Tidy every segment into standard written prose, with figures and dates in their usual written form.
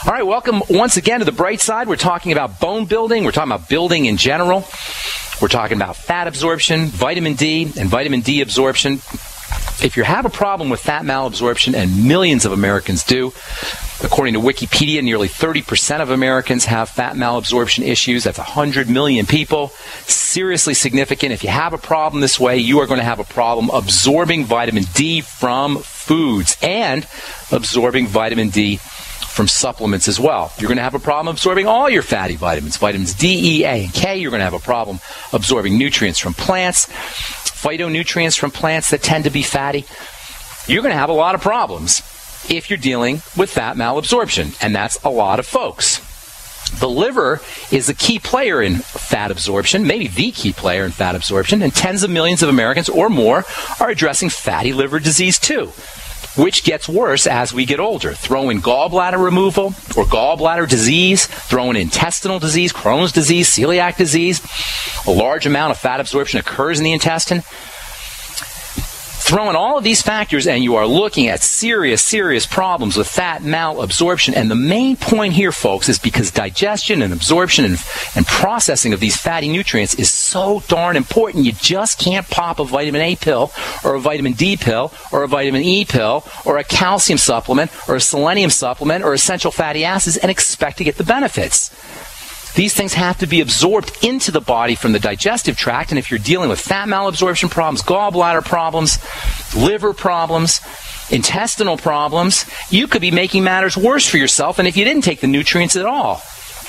All right, welcome once again to the bright side. We're talking about bone building. We're talking about building in general. We're talking about fat absorption, vitamin D, and vitamin D absorption. If you have a problem with fat malabsorption, and millions of Americans do, according to Wikipedia, nearly 30% of Americans have fat malabsorption issues. That's 100 million people. Seriously significant. If you have a problem this way, you are going to have a problem absorbing vitamin D from foods and absorbing vitamin D from supplements as well. You're going to have a problem absorbing all your fatty vitamins, vitamins D, E, A, and K. You're going to have a problem absorbing nutrients from plants, phytonutrients from plants that tend to be fatty. You're going to have a lot of problems if you're dealing with fat malabsorption, and that's a lot of folks. The liver is a key player in fat absorption, maybe the key player in fat absorption, and tens of millions of Americans or more are addressing fatty liver disease too, which gets worse as we get older. Throw in gallbladder removal or gallbladder disease, throw in intestinal disease, Crohn's disease, celiac disease. A large amount of fat absorption occurs in the intestine. Throw in all of these factors and you are looking at serious problems with fat malabsorption. And the main point here, folks, is because digestion and absorption and processing of these fatty nutrients is so darn important. You just can't pop a vitamin A pill or a vitamin D pill or a vitamin E pill or a calcium supplement or a selenium supplement or essential fatty acids and expect to get the benefits. These things have to be absorbed into the body from the digestive tract, and if you're dealing with fat malabsorption problems, gallbladder problems, liver problems, intestinal problems, you could be making matters worse for yourself than if you didn't take the nutrients at all.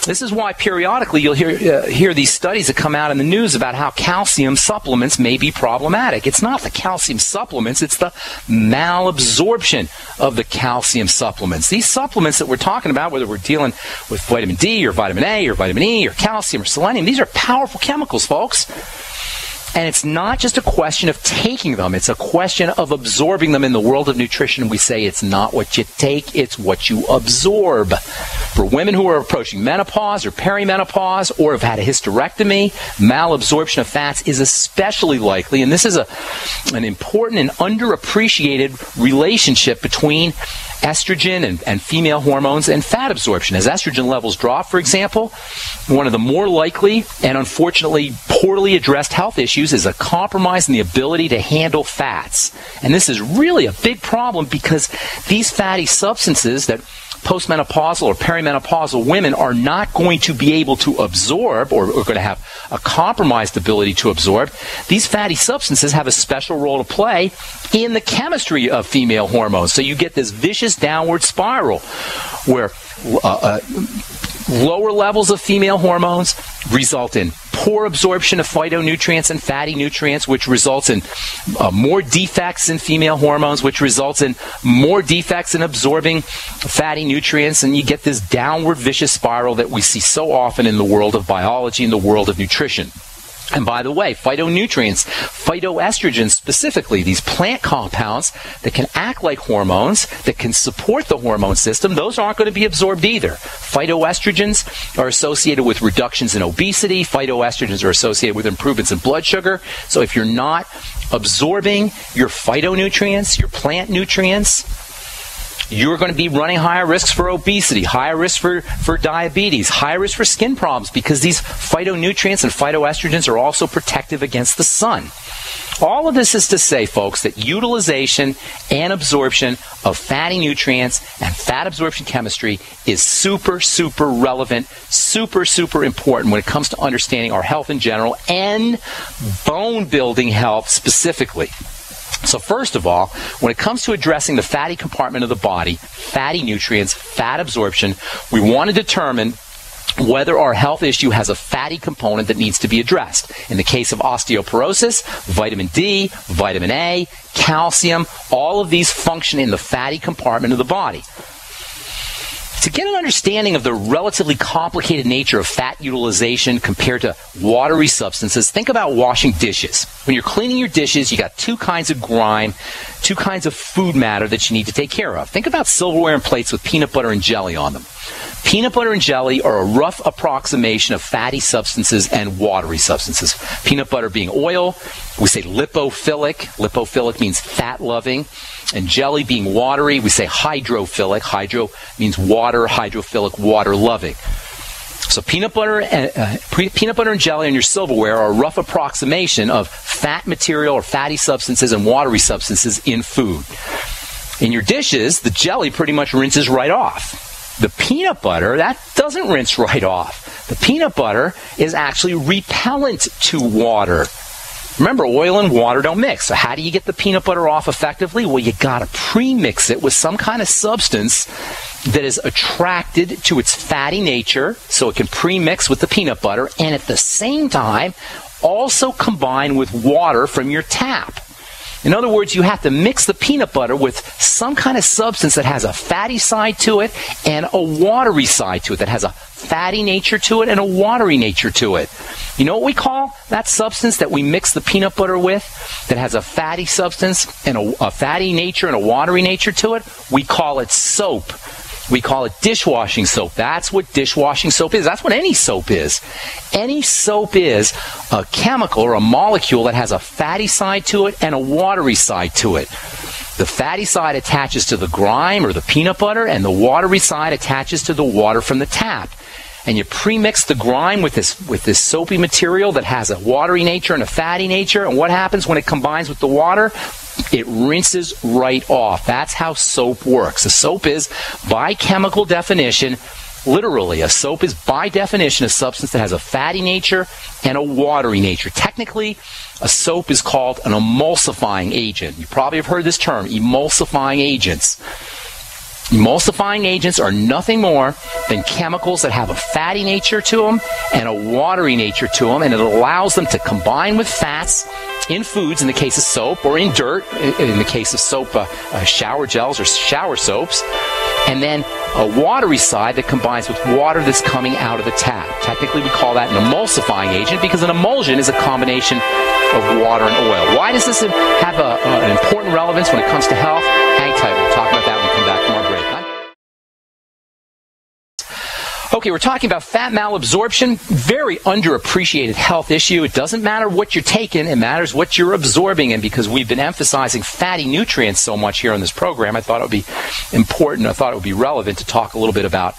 This is why periodically you'll hear these studies that come out in the news about how calcium supplements may be problematic. It's not the calcium supplements, it's the malabsorption of the calcium supplements. These supplements that we're talking about, whether we're dealing with vitamin D or vitamin A or vitamin E or calcium or selenium, these are powerful chemicals, folks. And it's not just a question of taking them, it's a question of absorbing them. In the world of nutrition, we say it's not what you take, it's what you absorb. For women who are approaching menopause or perimenopause or have had a hysterectomy, malabsorption of fats is especially likely. And this is an important and underappreciated relationship between estrogen and female hormones and fat absorption. As estrogen levels drop, for example, one of the more likely and unfortunately poorly addressed health issues is a compromise in the ability to handle fats. And this is really a big problem because these fatty substances that postmenopausal or perimenopausal women are not going to be able to absorb or are going to have a compromised ability to absorb. These fatty substances have a special role to play in the chemistry of female hormones. So you get this vicious downward spiral where lower levels of female hormones result in poor absorption of phytonutrients and fatty nutrients, which results in more defects in female hormones, which results in more defects in absorbing fatty nutrients, and you get this downward vicious spiral that we see so often in the world of biology and the world of nutrition. And by the way, phytonutrients, phytoestrogens specifically, these plant compounds that can act like hormones, that can support the hormone system, those aren't going to be absorbed either. Phytoestrogens are associated with reductions in obesity. Phytoestrogens are associated with improvements in blood sugar. So if you're not absorbing your phytonutrients, your plant nutrients, you're going to be running higher risks for obesity, higher risk for diabetes, higher risk for skin problems because these phytonutrients and phytoestrogens are also protective against the sun. All of this is to say, folks, that utilization and absorption of fatty nutrients and fat absorption chemistry is super relevant, super important when it comes to understanding our health in general and bone building health specifically. So first of all, when it comes to addressing the fatty compartment of the body, fatty nutrients, fat absorption, we want to determine whether our health issue has a fatty component that needs to be addressed. In the case of osteoporosis, vitamin D, vitamin A, calcium, all of these function in the fatty compartment of the body. To get an understanding of the relatively complicated nature of fat utilization compared to watery substances, think about washing dishes. When you're cleaning your dishes, you got two kinds of grime, two kinds of food matter that you need to take care of. Think about silverware and plates with peanut butter and jelly on them. Peanut butter and jelly are a rough approximation of fatty substances and watery substances. Peanut butter being oil, we say lipophilic. Lipophilic means fat-loving. And jelly being watery, we say hydrophilic. Hydro means water, hydrophilic, water-loving. So peanut butter and jelly on your silverware are a rough approximation of fat material or fatty substances and watery substances in food. In your dishes, the jelly pretty much rinses right off. The peanut butter, that doesn't rinse right off. The peanut butter is actually repellent to water. Remember, oil and water don't mix. So how do you get the peanut butter off effectively? Well, you got to pre-mix it with some kind of substance that is attracted to its fatty nature, so it can pre-mix with the peanut butter, and at the same time, also combine with water from your tap. In other words, you have to mix the peanut butter with some kind of substance that has a fatty side to it and a watery side to it, that has a fatty nature to it and a watery nature to it. You know what we call that substance that we mix the peanut butter with that has a fatty substance and a fatty nature and a watery nature to it? We call it soap. We call it dishwashing soap. That's what dishwashing soap is. That's what any soap is. Any soap is a chemical or a molecule that has a fatty side to it and a watery side to it. The fatty side attaches to the grime or the peanut butter, and the watery side attaches to the water from the tap. And you pre-mix the grime with this soapy material that has a watery nature and a fatty nature, and what happens when it combines with the water? It rinses right off. That's how soap works. A soap is, by chemical definition, literally, a soap is by definition a substance that has a fatty nature and a watery nature. Technically, a soap is called an emulsifying agent. You probably have heard this term, emulsifying agents. Emulsifying agents are nothing more than chemicals that have a fatty nature to them and a watery nature to them, and it allows them to combine with fats in foods, in the case of soap, or in dirt, in the case of soap, shower gels or shower soaps, and then a watery side that combines with water that's coming out of the tap. Technically, we call that an emulsifying agent because an emulsion is a combination of water and oil. Why does this have an important relevance when it comes to health? Hang tight. We'll talk about that when we come back from our break. Okay, we're talking about fat malabsorption, very underappreciated health issue. It doesn't matter what you're taking, it matters what you're absorbing. And because we've been emphasizing fatty nutrients so much here on this program, I thought it would be important, I thought it would be relevant to talk a little bit about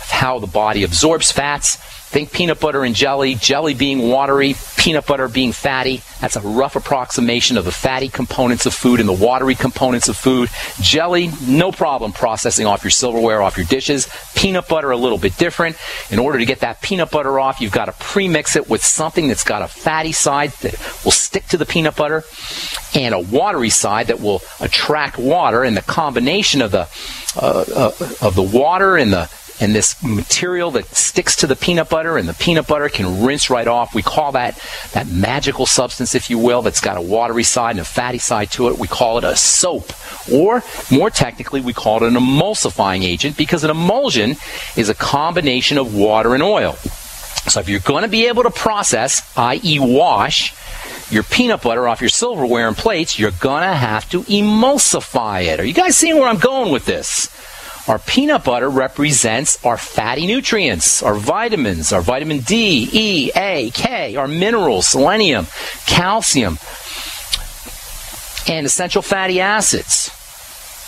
how the body absorbs fats. Think peanut butter and jelly, jelly being watery, peanut butter being fatty. That's a rough approximation of the fatty components of food and the watery components of food. Jelly, no problem processing off your silverware, off your dishes. Peanut butter, a little bit different. In order to get that peanut butter off, you've got to pre-mix it with something that's got a fatty side that will stick to the peanut butter and a watery side that will attract water, and the combination of the water and this material that sticks to the peanut butter, and the peanut butter can rinse right off. We call that magical substance, if you will, that's got a watery side and a fatty side to it. We call it a soap. Or, more technically, we call it an emulsifying agent, because an emulsion is a combination of water and oil. So if you're going to be able to process, i.e. wash, your peanut butter off your silverware and plates, you're going to have to emulsify it. Are you guys seeing where I'm going with this? Our peanut butter represents our fatty nutrients, our vitamins, our vitamin D, E, A, K, our minerals, selenium, calcium, and essential fatty acids.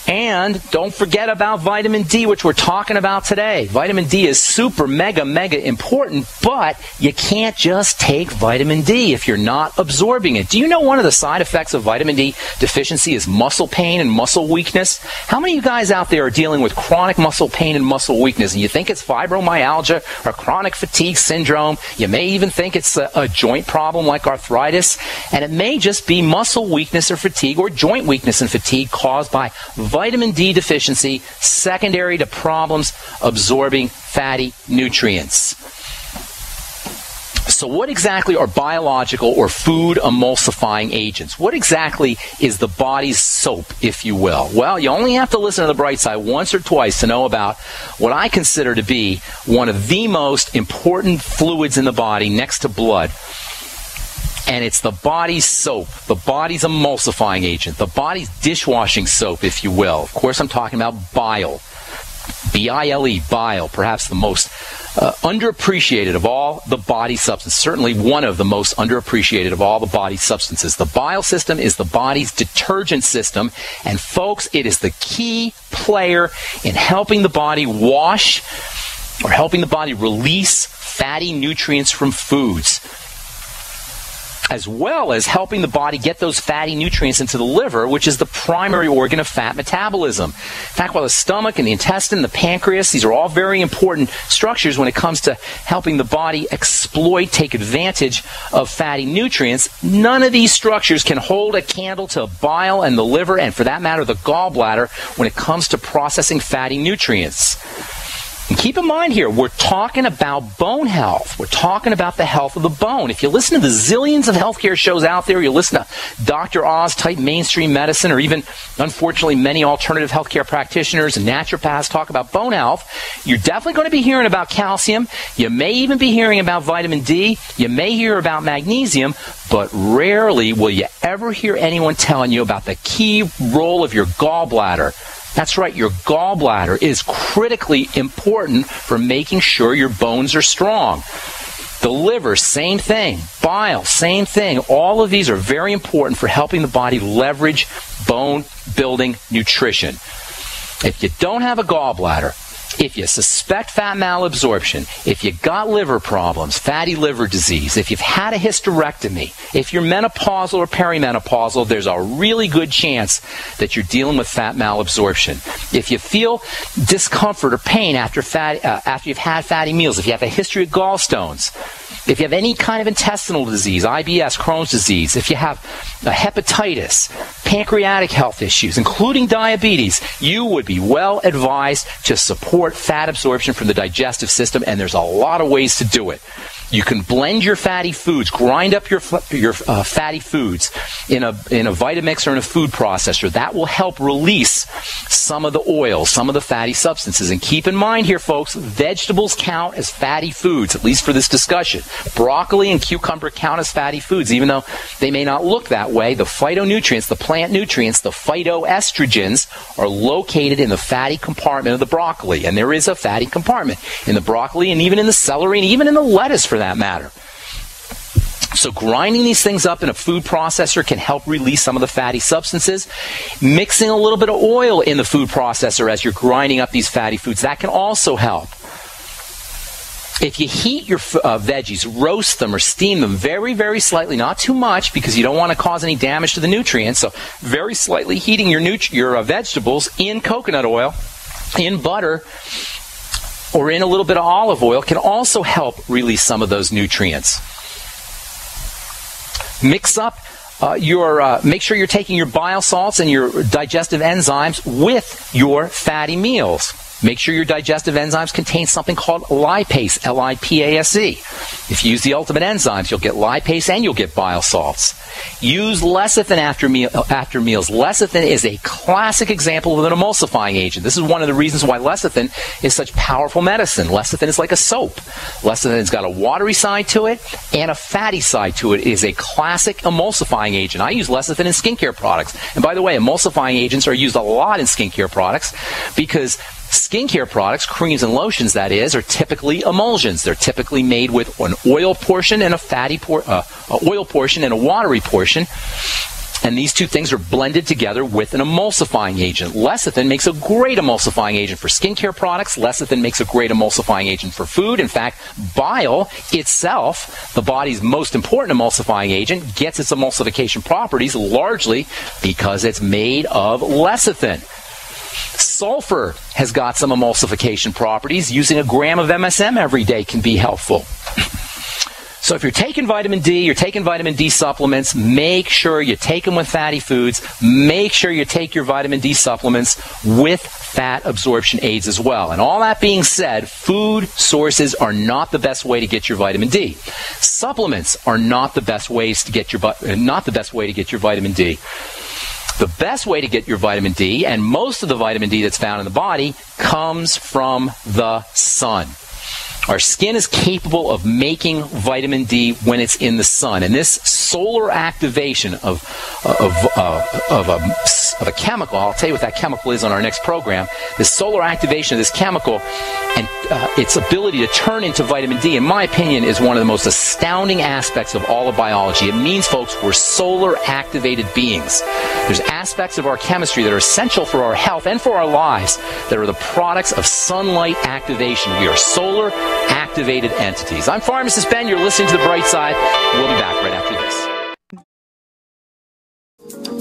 And don't forget about vitamin D, which we're talking about today. Vitamin D is super, mega important, but you can't just take vitamin D if you're not absorbing it. Do you know one of the side effects of vitamin D deficiency is muscle pain and muscle weakness? How many of you guys out there are dealing with chronic muscle pain and muscle weakness, and you think it's fibromyalgia or chronic fatigue syndrome? You may even think it's a joint problem like arthritis, and it may just be muscle weakness or fatigue, or joint weakness and fatigue caused by vitamin D deficiency, secondary to problems absorbing fatty nutrients. So what exactly are biological or food emulsifying agents? What exactly is the body's soap, if you will? Well, you only have to listen to the bright side once or twice to know about what I consider to be one of the most important fluids in the body next to blood. And it's the body's soap, the body's emulsifying agent, the body's dishwashing soap, if you will. Of course, I'm talking about bile. B-I-L-E, bile, perhaps the most underappreciated of all the body substances, certainly one of the most underappreciated of all the body substances. The bile system is the body's detergent system, and folks, it is the key player in helping the body wash or helping the body release fatty nutrients from foods, as well as helping the body get those fatty nutrients into the liver, which is the primary organ of fat metabolism. In fact, while the stomach and the intestine, the pancreas, these are all very important structures when it comes to helping the body exploit, take advantage of fatty nutrients, none of these structures can hold a candle to bile and the liver, and for that matter, the gallbladder, when it comes to processing fatty nutrients. And keep in mind here, we're talking about bone health. We're talking about the health of the bone. If you listen to the zillions of healthcare shows out there, you listen to Dr. Oz type mainstream medicine, or even, unfortunately, many alternative healthcare practitioners and naturopaths talk about bone health, you're definitely going to be hearing about calcium. You may even be hearing about vitamin D. You may hear about magnesium, but rarely will you ever hear anyone telling you about the key role of your gallbladder. That's right, your gallbladder is critically important for making sure your bones are strong. The liver, same thing. Bile, same thing. All of these are very important for helping the body leverage bone-building nutrition. If you don't have a gallbladder, if you suspect fat malabsorption, if you got liver problems, fatty liver disease, if you've had a hysterectomy, if you're menopausal or perimenopausal, there's a really good chance that you're dealing with fat malabsorption. If you feel discomfort or pain after you've had fatty meals, if you have a history of gallstones, if you have any kind of intestinal disease, IBS, Crohn's disease, if you have hepatitis, pancreatic health issues, including diabetes, you would be well advised to support fat absorption from the digestive system, and there's a lot of ways to do it. You can blend your fatty foods, grind up your fatty foods in a Vitamix or in a food processor. That will help release some of the oil, some of the fatty substances. And keep in mind here, folks, vegetables count as fatty foods, at least for this discussion. Broccoli and cucumber count as fatty foods, even though they may not look that way. The phytonutrients, the plant nutrients, the phytoestrogens are located in the fatty compartment of the broccoli. And there is a fatty compartment in the broccoli and even in the celery and even in the lettuce, for that matter. So grinding these things up in a food processor can help release some of the fatty substances. Mixing a little bit of oil in the food processor as you're grinding up these fatty foods, that can also help. If you heat your veggies, roast them or steam them very, very slightly, not too much because you don't want to cause any damage to the nutrients, so very slightly heating your vegetables in coconut oil, in butter, or in a little bit of olive oil can also help release some of those nutrients. Mix up make sure you're taking your bile salts and your digestive enzymes with your fatty meals. Make sure your digestive enzymes contain something called lipase, L-I-P-A-S-E. If you use the ultimate enzymes, you'll get lipase and you'll get bile salts. Use lecithin after meals. Lecithin is a classic example of an emulsifying agent. This is one of the reasons why lecithin is such powerful medicine. Lecithin is like a soap. Lecithin's got a watery side to it and a fatty side to it. It is a classic emulsifying agent. I use lecithin in skincare products. And by the way, emulsifying agents are used a lot in skincare products because skincare products, creams and lotions that is, are typically emulsions. They're typically made with an oil portion and a oil portion and a watery portion. And these two things are blended together with an emulsifying agent. Lecithin makes a great emulsifying agent for skincare products. Lecithin makes a great emulsifying agent for food. In fact, bile itself, the body's most important emulsifying agent, gets its emulsification properties largely because it's made of lecithin. Sulfur has got some emulsification properties. Using a gram of MSM every day can be helpful. So if you're taking vitamin D, you're taking vitamin D supplements, make sure you take them with fatty foods. Make sure you take your vitamin D supplements with fat absorption aids as well. And all that being said, food sources are not the best way to get your vitamin D. Supplements are not the best ways to get your vitamin D. The best way to get your vitamin D, and most of the vitamin D that's found in the body, comes from the sun. Our skin is capable of making vitamin D when it's in the sun, and this solar activation of a chemical, I'll tell you what that chemical is on our next program, this solar activation of this chemical and its ability to turn into vitamin D, in my opinion, is one of the most astounding aspects of all of biology. It means, folks, we're solar activated beings. There's aspects of our chemistry that are essential for our health and for our lives that are the products of sunlight activation. We are solar activated entities. I'm Pharmacist Ben. You're listening to The Bright Side. We'll be back right after this.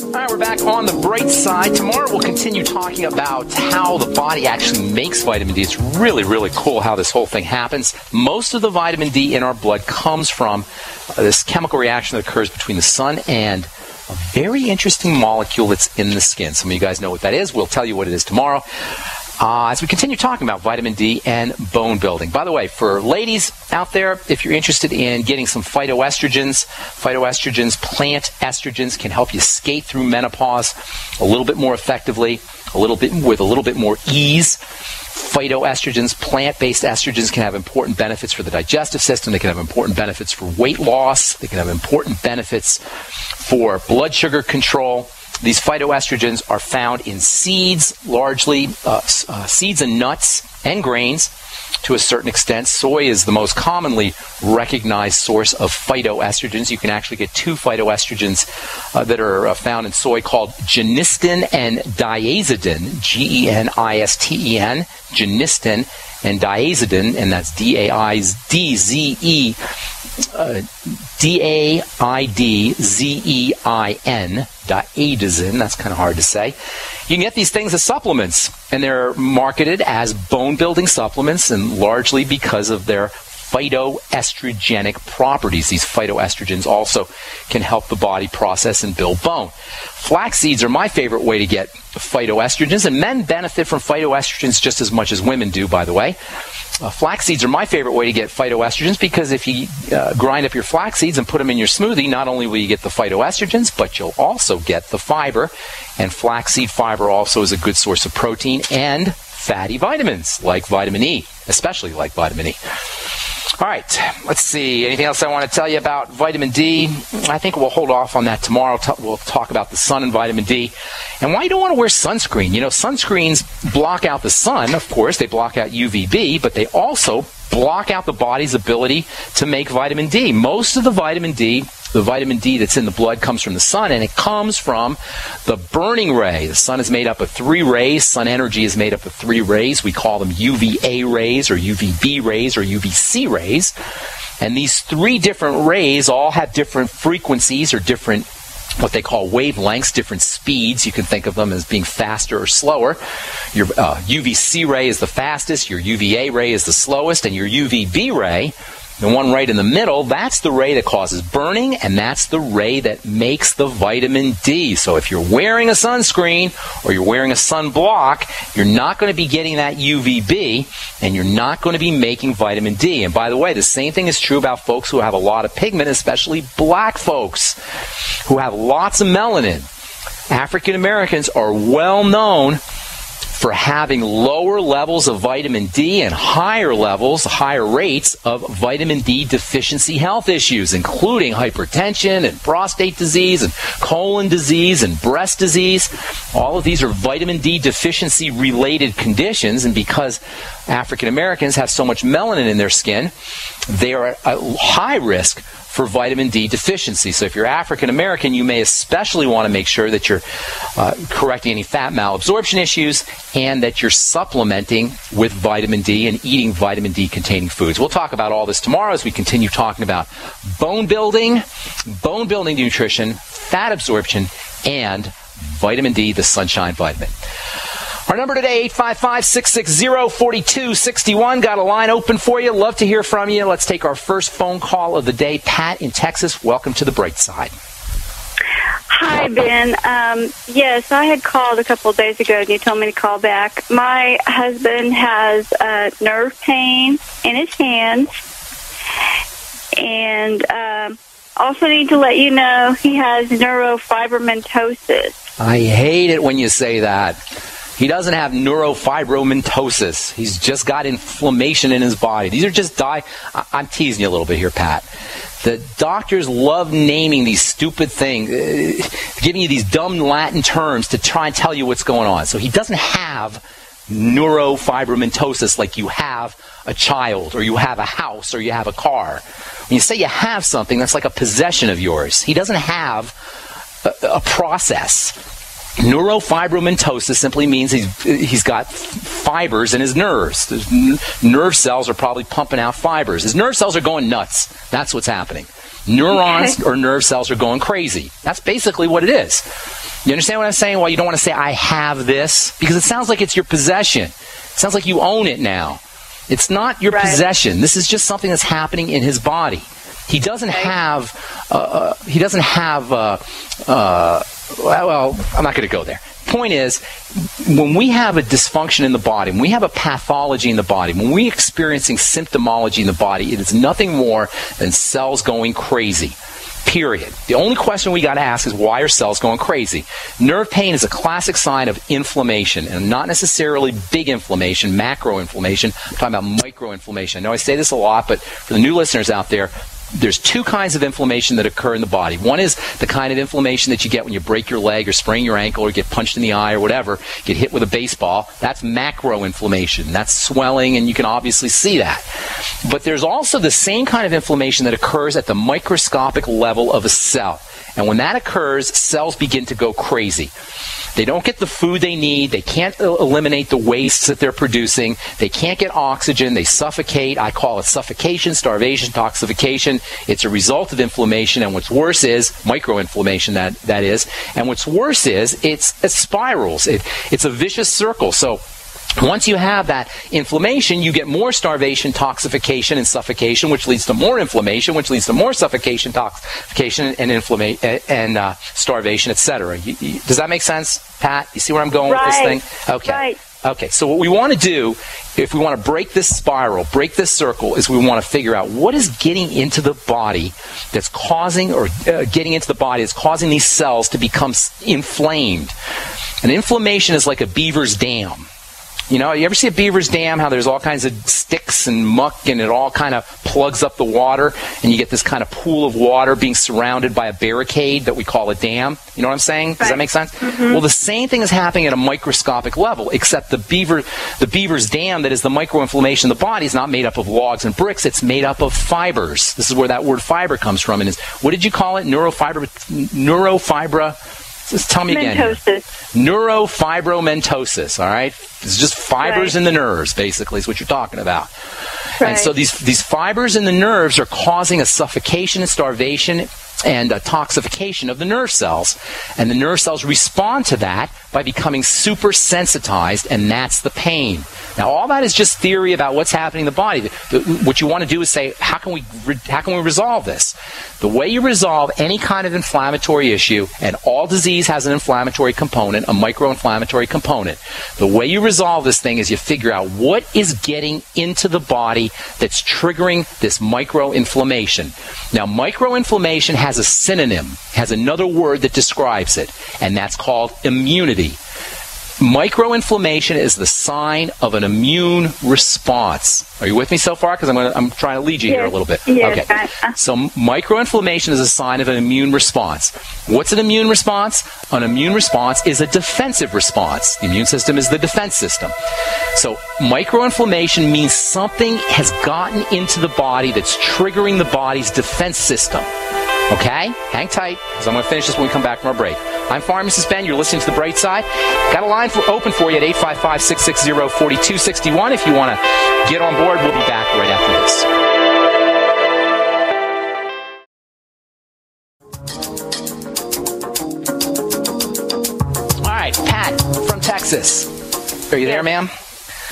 All right, we're back on The Bright Side. Tomorrow we'll continue talking about how the body actually makes vitamin D. It's really, really cool how this whole thing happens. Most of the vitamin D in our blood comes from this chemical reaction that occurs between the sun and a very interesting molecule that's in the skin. Some of you guys know what that is. We'll tell you what it is tomorrow. As we continue talking about vitamin D and bone building. By the way, for ladies out there, if you're interested in getting some phytoestrogens, plant estrogens can help you skate through menopause a little bit more effectively, with a little bit more ease. Phytoestrogens, plant-based estrogens, can have important benefits for the digestive system. They can have important benefits for weight loss. They can have important benefits for blood sugar control. These phytoestrogens are found in seeds, largely seeds and nuts and grains to a certain extent. Soy is the most commonly recognized source of phytoestrogens. You can actually get two phytoestrogens that are found in soy called genistin and diazidin, G-E-N-I-S-T-E-N, genistin and diazidin, and that's D-A-I-D-Z-E. D-A-I-D-Z-E-I-N, diazidin, that's kind of hard to say. You can get these things as supplements, and they're marketed as bone-building supplements, and largely because of their phytoestrogenic properties. These phytoestrogens also can help the body process and build bone. Flax seeds are my favorite way to get phytoestrogens, and men benefit from phytoestrogens just as much as women do, by the way. Flax seeds are my favorite way to get phytoestrogens because if you grind up your flax seeds and put them in your smoothie, not only will you get the phytoestrogens, but you'll also get the fiber. And flaxseed fiber also is a good source of protein and fatty vitamins like vitamin E, especially like vitamin E. All right, let's see. Anything else I want to tell you about vitamin D? I think we'll hold off on that tomorrow. We'll talk about the sun and vitamin D and why you don't want to wear sunscreen. You know, sunscreens block out the sun, of course. They block out UVB, but they also block out the body's ability to make vitamin D. Most of the vitamin D that's in the blood comes from the sun, and it comes from the burning ray. The sun is made up of three rays. Sun energy is made up of three rays. We call them UVA rays or UVB rays or UVC rays. And these three different rays all have different frequencies or different what they call wavelengths, different speeds. You can think of them as being faster or slower. Your UVC ray is the fastest, your UVA ray is the slowest, and your UVB ray, the one right in the middle, that's the ray that causes burning, and that's the ray that makes the vitamin D. So if you're wearing a sunscreen or you're wearing a sunblock, you're not going to be getting that UVB, and you're not going to be making vitamin D. And by the way, the same thing is true about folks who have a lot of pigment, especially black folks who have lots of melanin. African Americans are well known for having lower levels of vitamin D and higher rates of vitamin D deficiency health issues, including hypertension and prostate disease and colon disease and breast disease. All of these are vitamin D deficiency related conditions, and because African Americans have so much melanin in their skin, they are at a high risk for vitamin D deficiency. So if you're African American, you may especially want to make sure that you're correcting any fat malabsorption issues and that you're supplementing with vitamin D and eating vitamin D containing foods. We'll talk about all this tomorrow as we continue talking about bone building nutrition, fat absorption, and vitamin D, the sunshine vitamin. Our number today, 855-660-4261. Got a line open for you. Love to hear from you. Let's take our first phone call of the day. Pat in Texas, welcome to The Bright Side. Hi, Ben. Yes, I had called a couple of days ago, and you told me to call back. My husband has nerve pain in his hands, and also need to let you know he has neurofibromatosis. I hate it when you say that. He doesn't have neurofibromatosis. He's just got inflammation in his body. These are just I'm teasing you a little bit here, Pat. The doctors love naming these stupid things, giving you these dumb Latin terms to try and tell you what's going on. So he doesn't have neurofibromatosis like you have a child, or you have a house, or you have a car. When you say you have something, that's like a possession of yours. He doesn't have a process. Neurofibromatosis simply means he's got fibers in his nerves. His nerve cells are probably pumping out fibers. His nerve cells are going nuts. That's what's happening. Neurons or nerve cells are going crazy. That's basically what it is. You understand what I'm saying? Why you don't want to say, I have this? Because it sounds like it's your possession. It sounds like you own it now. It's not your possession. This is just something that's happening in his body. He doesn't have, well, I'm not going to go there. Point is, when we have a dysfunction in the body, when we have a pathology in the body, when we're experiencing symptomology in the body, it is nothing more than cells going crazy. Period. The only question we got to ask is, why are cells going crazy? Nerve pain is a classic sign of inflammation, and not necessarily big inflammation, macro inflammation. I'm talking about microinflammation. I know I say this a lot, but for the new listeners out there, there's two kinds of inflammation that occur in the body. One is the kind of inflammation that you get when you break your leg or sprain your ankle or get punched in the eye or whatever, get hit with a baseball. That's macroinflammation. That's swelling, and you can obviously see that. But there's also the same kind of inflammation that occurs at the microscopic level of a cell. And when that occurs, cells begin to go crazy. They don't get the food they need. They can't eliminate the wastes that they're producing. They can't get oxygen. They suffocate. I call it suffocation, starvation, toxification. It's a result of inflammation. And what's worse is microinflammation, that is. And what's worse is it spirals. It's a vicious circle. So once you have that inflammation, you get more starvation, toxification, and suffocation, which leads to more inflammation, which leads to more suffocation, toxification, and starvation, etc. Does that make sense, Pat? You see where I'm going with this thing? Okay. Right. Okay. So what we want to do, if we want to break this spiral, break this circle, is we want to figure out what is getting into the body that's causing, or getting into the body that's causing these cells to become inflamed. And inflammation is like a beaver's dam. You know, you ever see a beaver's dam, how there's all kinds of sticks and muck, and it all kind of plugs up the water, and you get this kind of pool of water being surrounded by a barricade that we call a dam? You know what I'm saying? Does that make sense? Mm-hmm. Well, the same thing is happening at a microscopic level, except the beaver's dam that is the microinflammation in the body is not made up of logs and bricks. It's made up of fibers. This is where that word fiber comes from. And what did you call it? Neurofibra. Just tell me again. Neurofibromatosis, all right? It's just fibers in the nerves, basically, is what you're talking about. Right. And so these fibers in the nerves are causing a suffocation and starvation and a toxification of the nerve cells. And the nerve cells respond to that by becoming super sensitized, and that's the pain. Now, all that is just theory about what's happening in the body. What you want to do is say, how can we resolve this? The way you resolve any kind of inflammatory issue, and all disease has an inflammatory component, a microinflammatory component. The way you resolve this thing is you figure out what is getting into the body that's triggering this microinflammation. Now, microinflammation has a synonym, has another word that describes it, and that's called immunity. Microinflammation is the sign of an immune response. Are you with me so far? Because I'm trying to lead you here a little bit. Yes. Okay. So microinflammation is a sign of an immune response. What's an immune response? An immune response is a defensive response. The immune system is the defense system. So microinflammation means something has gotten into the body that's triggering the body's defense system. Okay? Hang tight, because I'm going to finish this when we come back from our break. I'm Pharmacist Ben. You're listening to The Bright Side. Got a line open for you at 855-660-4261. If you want to get on board, we'll be back right after this. All right, Pat from Texas. Are you there, ma'am?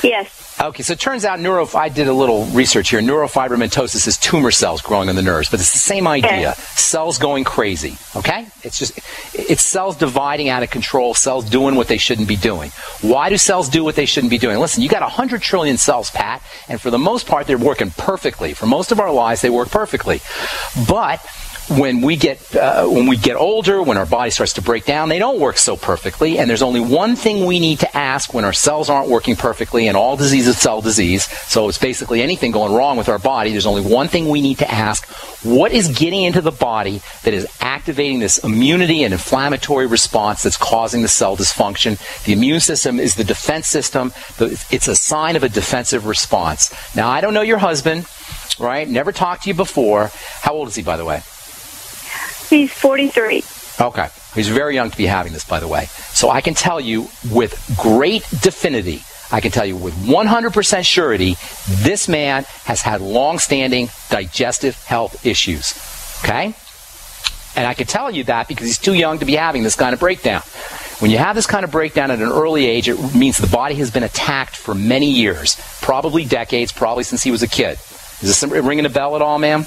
Yes. Okay, so it turns out I did a little research here. Neurofibromatosis is tumor cells growing in the nerves, but it's the same idea. Okay. Cells going crazy, okay? It's cells dividing out of control, cells doing what they shouldn't be doing. Why do cells do what they shouldn't be doing? Listen, you got 100 trillion cells, Pat, and for the most part, they're working perfectly. For most of our lives, they work perfectly. But when we get older, when our body starts to break down, they don't work so perfectly. And there's only one thing we need to ask when our cells aren't working perfectly, and all disease is cell disease. So it's basically anything going wrong with our body. There's only one thing we need to ask: what is getting into the body that is activating this immunity and inflammatory response that's causing the cell dysfunction? The immune system is the defense system. It's a sign of a defensive response. Now, I don't know your husband, right? Never talked to you before. How old is he, by the way? He's 43. Okay. He's very young to be having this, by the way. So I can tell you with great definity, I can tell you with 100% surety, this man has had long-standing digestive health issues. Okay? And I can tell you that because he's too young to be having this kind of breakdown. When you have this kind of breakdown at an early age, it means the body has been attacked for many years, probably decades, probably since he was a kid. Is this ringing a bell at all, ma'am?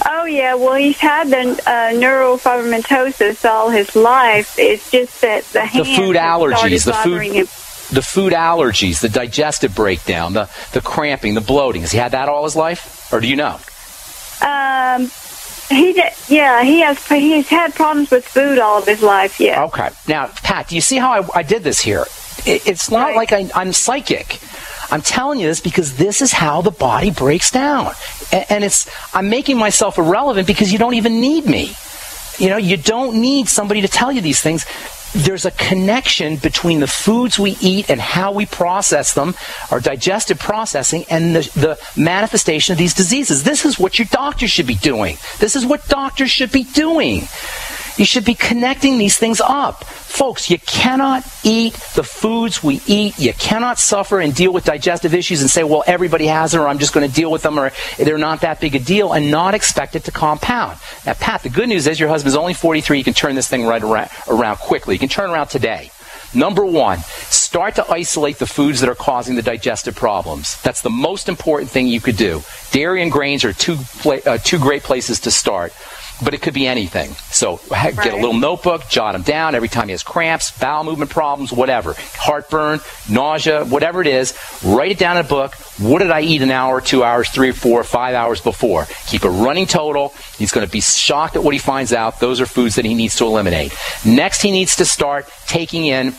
Oh, yeah. Well, he's had the neurofibromatosis all his life. It's just that the food allergies, him. The food allergies, the digestive breakdown, the cramping, the bloating. Has he had that all his life? Or do you know? He's had problems with food all of his life, yeah. Okay. Now, Pat, do you see how I did this here? It's not like I'm psychic. I'm telling you this because this is how the body breaks down. And I'm making myself irrelevant because you don't even need me. You know, you don't need somebody to tell you these things. There's a connection between the foods we eat and how we process them, our digestive processing, and the manifestation of these diseases. This is what your doctor should be doing. This is what doctors should be doing. You should be connecting these things up. Folks, you cannot eat the foods we eat. You cannot suffer and deal with digestive issues and say, well, everybody has it, or I'm just going to deal with them, or they're not that big a deal, and not expect it to compound. Now, Pat, the good news is your husband's only 43. You can turn this thing right around quickly. You can turn around today. Number one, start to isolate the foods that are causing the digestive problems. That's the most important thing you could do. Dairy and grains are two great places to start. But it could be anything. So get a little notebook, jot them down every time he has cramps, bowel movement problems, whatever. Heartburn, nausea, whatever it is. Write it down in a book. What did I eat an hour, 2 hours, 3 or 4 or 5 hours before? Keep a running total. He's going to be shocked at what he finds out. Those are foods that he needs to eliminate. Next, he needs to start taking in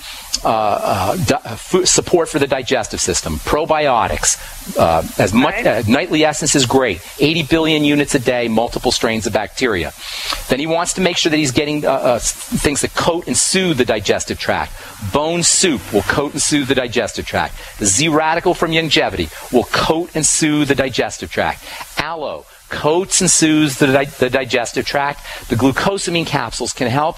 support for the digestive system, probiotics. Nightly Essence is great. 80 billion units a day, multiple strains of bacteria. Then he wants to make sure that he's getting things that coat and soothe the digestive tract. Bone soup will coat and soothe the digestive tract. The Z-radical from Longevity will coat and soothe the digestive tract. Aloe coats and soothes the digestive tract. The glucosamine capsules can help.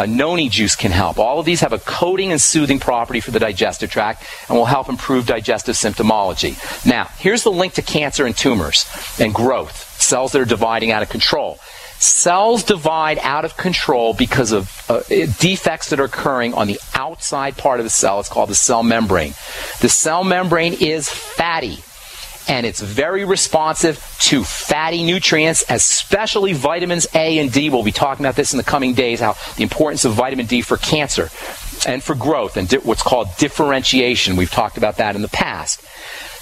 Noni juice can help. All of these have a coating and soothing property for the digestive tract and will help improve digestive symptomology. Now, here's the link to cancer and tumors and growth, cells that are dividing out of control. Cells divide out of control because of defects that are occurring on the outside part of the cell. It's called the cell membrane. The cell membrane is fatty, and it's very responsive to fatty nutrients, especially vitamins A and D. We'll be talking about this in the coming days, how the importance of vitamin D for cancer and for growth and what's called differentiation. We've talked about that in the past.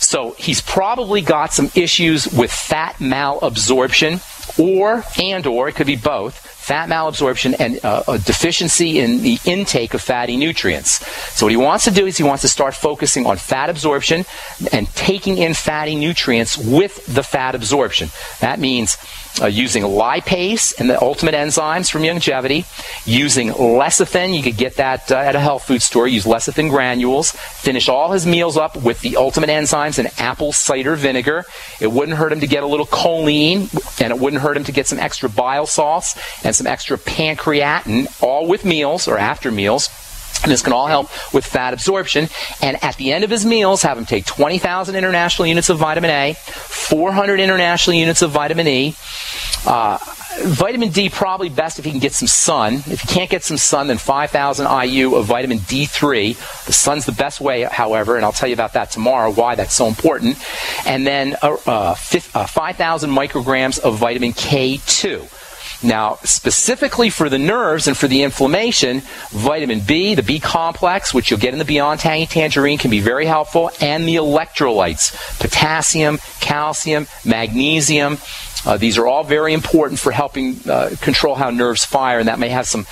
So he's probably got some issues with fat malabsorption, or it could be both, fat malabsorption and a deficiency in the intake of fatty nutrients. So what he wants to do is he wants to start focusing on fat absorption and taking in fatty nutrients with the fat absorption. That means using lipase and the ultimate enzymes from Longevity, using lecithin. You could get that at a health food store. Use lecithin granules. Finish all his meals up with the ultimate enzymes and apple cider vinegar. It wouldn't hurt him to get a little choline, and it wouldn't hurt him to get some extra bile salts and some extra pancreatin, all with meals or after meals. And this can all help with fat absorption. And at the end of his meals, have him take 20,000 international units of vitamin A, 400 international units of vitamin E. Vitamin D probably best if he can get some sun. If he can't get some sun, then 5,000 IU of vitamin D3. The sun's the best way, however, and I'll tell you about that tomorrow, why that's so important. And then 5,000 micrograms of vitamin K2. Now, specifically for the nerves and for the inflammation, vitamin B, the B complex, which you'll get in the Beyond Tangy Tangerine, can be very helpful, and the electrolytes, potassium, calcium, magnesium, These are all very important for helping control how nerves fire, and that may have some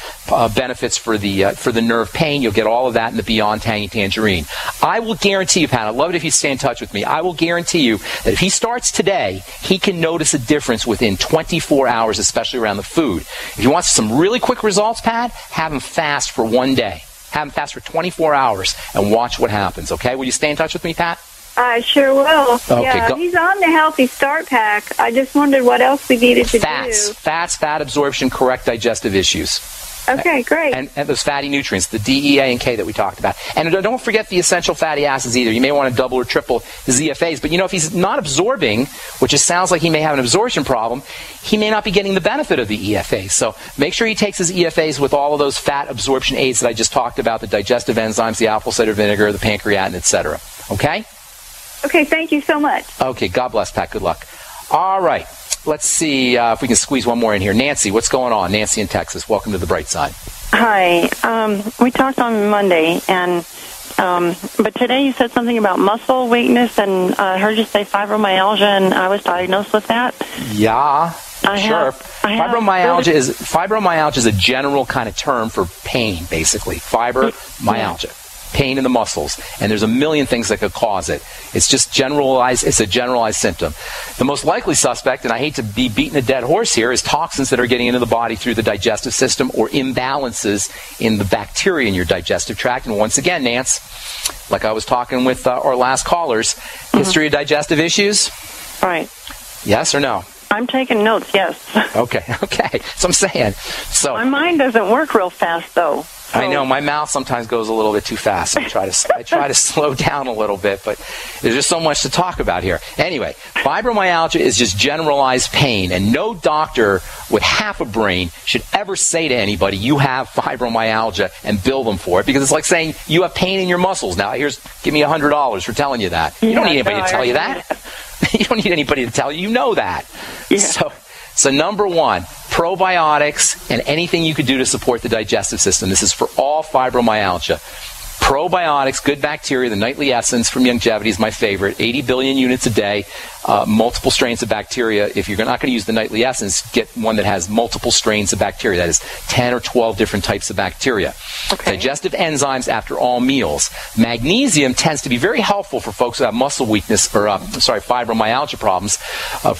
benefits for the nerve pain. You'll get all of that in the Beyond Tangy Tangerine. I will guarantee you, Pat, I'd love it if you stay in touch with me. I will guarantee you that if he starts today, he can notice a difference within 24 hours, especially around the food. If you want some really quick results, Pat, have him fast for one day. Have him fast for 24 hours and watch what happens, okay? Will you stay in touch with me, Pat? I sure will. Okay, yeah, he's on the Healthy Start Pack. I just wondered what else we needed to do. Fats, fat absorption, correct digestive issues. Okay, great. And those fatty nutrients, the D, E, A, and K that we talked about. And don't forget the essential fatty acids either. You may want to double or triple the ZFAs. But, if he's not absorbing, which sounds like he may have an absorption problem, he may not be getting the benefit of the EFAs. So make sure he takes his EFAs with all of those fat absorption aids that I just talked about, the digestive enzymes, the apple cider vinegar, the pancreatin, etc. Okay? Okay, thank you so much. Okay, God bless, Pat. Good luck. All right. Let's see if we can squeeze one more in here. Nancy, what's going on? Nancy in Texas. Welcome to the bright side. Hi. We talked on Monday, and but today you said something about muscle weakness, and I heard you say fibromyalgia, and I was diagnosed with that. Yeah, sure. Fibromyalgia is a general kind of term for pain, basically. Fibromyalgia. Pain in the muscles, and there's a million things that could cause it. It's just generalized. It's a generalized symptom. The most likely suspect, and I hate to be beating a dead horse here, is toxins that are getting into the body through the digestive system or imbalances in the bacteria in your digestive tract. And once again, Nance, like I was talking with our last callers, history of digestive issues? Right. Yes or no? I'm taking notes, yes. Okay. So I'm saying. So my mind doesn't work real fast, though. I know my mouth sometimes goes a little bit too fast. I try to slow down a little bit, but there's just so much to talk about here. Anyway, fibromyalgia is just generalized pain, and no doctor with half a brain should ever say to anybody, "You have fibromyalgia," and bill them for it, because it's like saying you have pain in your muscles. Now, give me $100 for telling you that. You don't need anybody to tell you that. You don't need anybody to tell you. You know that. Yeah. So number one, probiotics and anything you could do to support the digestive system. This is for all fibromyalgia. Probiotics, good bacteria, the nightly essence from Longevity is my favorite. 80 billion units a day, multiple strains of bacteria. If you're not going to use the nightly essence, get one that has multiple strains of bacteria. That is 10 or 12 different types of bacteria. Okay. Digestive enzymes after all meals. Magnesium tends to be very helpful for folks who have muscle weakness, fibromyalgia problems.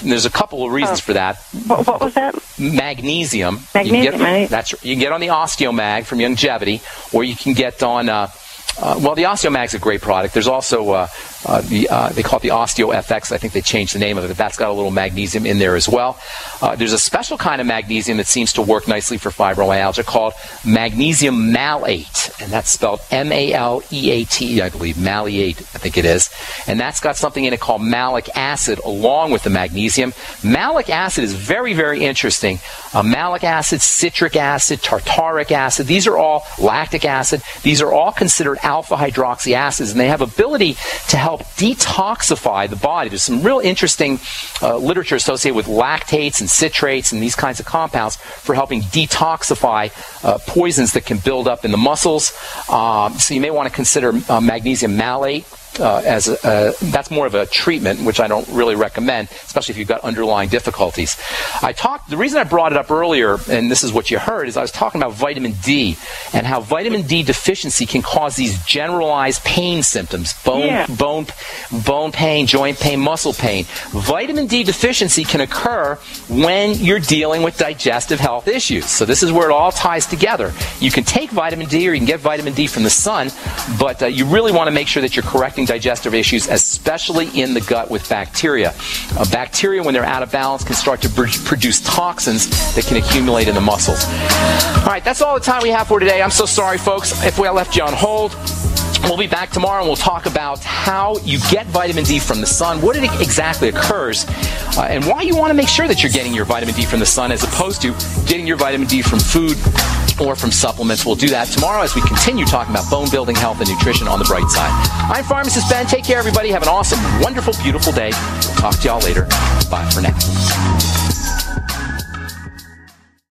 There's a couple of reasons for that. What was that? Magnesium. Magnesium, you can get on the Osteomag from Longevity, or you can get on... the Osteomag's a great product. There's also they call it the OsteoFX. I think they changed the name of it. That's got a little magnesium in there as well. There's a special kind of magnesium that seems to work nicely for fibromyalgia called magnesium malate, and that's spelled M-A-L-E-A-T, I believe, malate, I think it is. And that's got something in it called malic acid along with the magnesium. Malic acid is very, very interesting. Malic acid, citric acid, tartaric acid, these are all lactic acid. These are all considered alpha hydroxy acids, and they have ability to help detoxify the body. There's some real interesting literature associated with lactates and citrates and these kinds of compounds for helping detoxify poisons that can build up in the muscles. So you may want to consider magnesium malate. That's more of a treatment, which I don't really recommend, especially if you've got underlying difficulties. The reason I brought it up earlier, and this is what you heard, is I was talking about vitamin D and how vitamin D deficiency can cause these generalized pain symptoms, bone pain, joint pain, muscle pain. Vitamin D deficiency can occur when you're dealing with digestive health issues. So this is where it all ties together. You can take vitamin D, or you can get vitamin D from the sun, but you really want to make sure that you're correcting digestive issues, especially in the gut with bacteria. Bacteria, when they're out of balance, can start to produce toxins that can accumulate in the muscles. All right, that's all the time we have for today. I'm so sorry, folks, if we left you on hold. We'll be back tomorrow, and we'll talk about how you get vitamin D from the sun, what it exactly occurs, and why you want to make sure that you're getting your vitamin D from the sun as opposed to getting your vitamin D from food or from supplements. We'll do that tomorrow as we continue talking about bone building, health, and nutrition on the bright side. I'm Pharmacist Ben. Take care, everybody. Have an awesome, wonderful, beautiful day. We'll talk to y'all later. Bye for now.